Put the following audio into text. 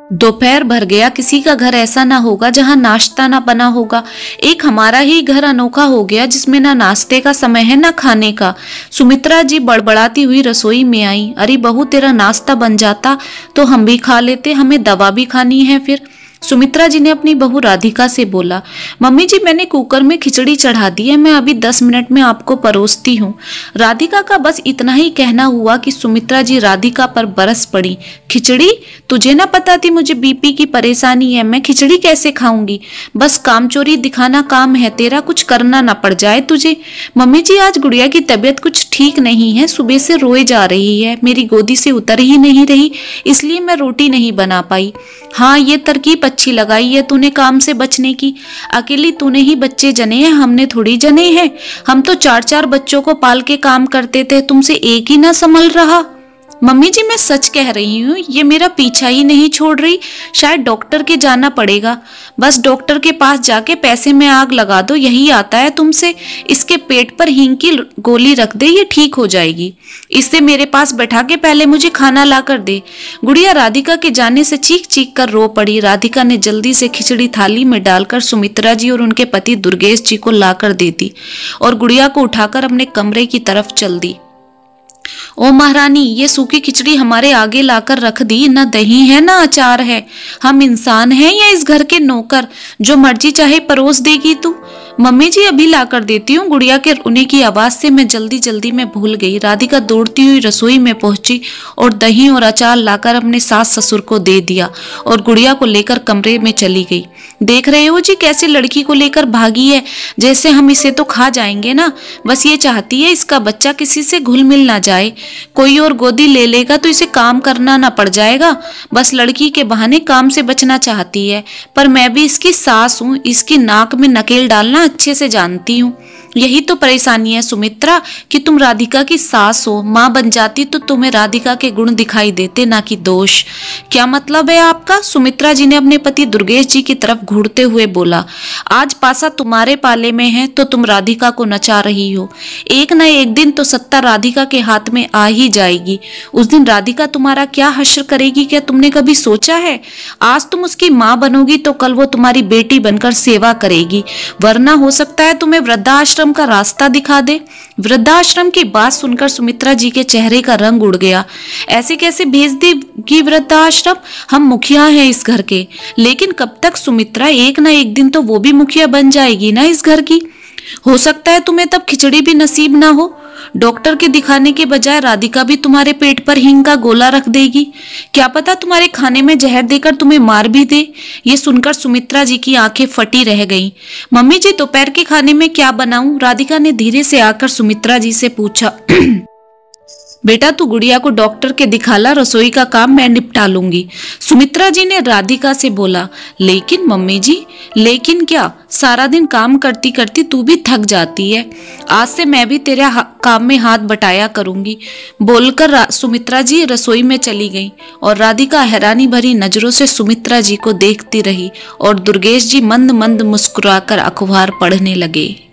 दोपहर भर गया, किसी का घर ऐसा ना होगा जहां नाश्ता ना बना होगा। एक हमारा ही घर अनोखा हो गया जिसमें ना नाश्ते का समय है ना खाने का। सुमित्रा जी बड़बड़ाती हुई रसोई में आई। अरे बहू, तेरा नाश्ता बन जाता तो हम भी खा लेते, हमें दवा भी खानी है फिर। सुमित्रा जी ने अपनी बहू राधिका से बोला, मम्मी जी मैंने कुकर में खिचड़ी चढ़ा दी है, मैं अभी 10 मिनट में आपको परोसती हूँ। राधिका का बस इतना ही कहना हुआ कि सुमित्रा जी राधिका पर बरस पड़ी। खिचड़ी? तुझे ना पता थी मुझे बीपी की परेशानी है, मैं खिचड़ी कैसे खाऊंगी? बस कामचोरी दिखाना काम है तेरा, कुछ करना ना पड़ जाए तुझे। मम्मी जी आज गुड़िया की तबीयत कुछ ठीक नहीं है, सुबह से रोए जा रही है, मेरी गोदी से उतर ही नहीं रही, इसलिए मैं रोटी नहीं बना पाई। हाँ, ये तरकीब अच्छी लगाई है तूने काम से बचने की। अकेली तूने ही बच्चे जने हैं, हमने थोड़ी जने हैं। हम तो 4-4 बच्चों को पाल के काम करते थे, तुमसे एक ही ना संभल रहा। मम्मी जी मैं सच कह रही हूँ, ये मेरा पीछा ही नहीं छोड़ रही, शायद डॉक्टर के जाना पड़ेगा। बस डॉक्टर के पास जाके पैसे में आग लगा दो, यही आता है तुमसे। इसके पेट पर हींग की गोली रख दे, ये ठीक हो जाएगी। इससे मेरे पास बैठा के पहले मुझे खाना ला कर दे। गुड़िया राधिका के जाने से चीख चीख कर रो पड़ी। राधिका ने जल्दी से खिचड़ी थाली में डालकर सुमित्रा जी और उनके पति दुर्गेश जी को ला कर दे दी और गुड़िया को उठाकर अपने कमरे की तरफ चल दी। ओ महारानी, ये सूखी खिचड़ी हमारे आगे लाकर रख दी, न दही है न अचार है। हम इंसान हैं या इस घर के नौकर, जो मर्जी चाहे परोस देगी तू? मम्मी जी अभी लाकर देती हूँ। गुड़िया के रोने की आवाज से मैं जल्दी जल्दी में भूल गई। राधिका दौड़ती हुई रसोई में पहुंची और दही और अचार लाकर अपने सास ससुर को दे दिया और गुड़िया को लेकर कमरे में चली गई। देख रहे हो जी कैसे लड़की को लेकर भागी है, जैसे हम इसे तो खा जाएंगे ना। बस ये चाहती है इसका बच्चा किसी से घुल मिल ना जाए, कोई और गोदी ले लेगा तो इसे काम करना ना पड़ जाएगा। बस लड़की के बहाने काम से बचना चाहती है, पर मैं भी इसकी सास हूँ, इसकी नाक में नकेल डालना अच्छे से जानती हूँ। यही तो परेशानी है सुमित्रा कि तुम राधिका की सास हो। माँ बन जाती तो तुम्हें राधिका के गुण दिखाई देते, ना कि दोष। क्या मतलब है आपका? सुमित्रा जी ने अपने पति दुर्गेश जी की तरफ घूरते हुए बोला। आज पासा तुम्हारे पाले में है तो तुम राधिका को नचा रही हो। एक न एक दिन तो सत्ता राधिका के हाथ में आ ही जाएगी। उस दिन राधिका तुम्हारा क्या हश्र करेगी, क्या तुमने कभी सोचा है? आज तुम उसकी माँ बनोगी तो कल वो तुम्हारी बेटी बनकर सेवा करेगी, वरना हो सकता है तुम्हें वृद्धाश्रम का रास्ता दिखा दे। वृद्धाश्रम की बात सुनकर सुमित्रा जी के चेहरे का रंग उड़ गया। ऐसे कैसे भेज देगी वृद्धाश्रम? हम मुखिया हैं इस घर के। लेकिन कब तक सुमित्रा? एक ना एक दिन तो वो भी मुखिया बन जाएगी ना इस घर की। हो सकता है तुम्हें तब खिचड़ी भी नसीब ना हो। डॉक्टर के दिखाने के बजाय राधिका भी तुम्हारे पेट पर हींग का गोला रख देगी। क्या पता तुम्हारे खाने में जहर देकर तुम्हें मार भी दे। ये सुनकर सुमित्रा जी की आंखें फटी रह गईं। मम्मी जी दोपहर के खाने में क्या बनाऊं? राधिका ने धीरे से आकर सुमित्रा जी से पूछा। बेटा तू गुड़िया को डॉक्टर के दिखाला, रसोई का काम मैं निपटा लूंगी। सुमित्रा जी ने राधिका से बोला। लेकिन मम्मी जी, लेकिन क्या? सारा दिन काम करती करती तू भी थक जाती है। आज से मैं भी तेरे काम में हाथ बटाया करूंगी। बोलकर सुमित्रा जी रसोई में चली गई और राधिका हैरानी भरी नजरों से सुमित्रा जी को देखती रही और दुर्गेश जी मंद मंद मुस्कुराकर अखबार पढ़ने लगे।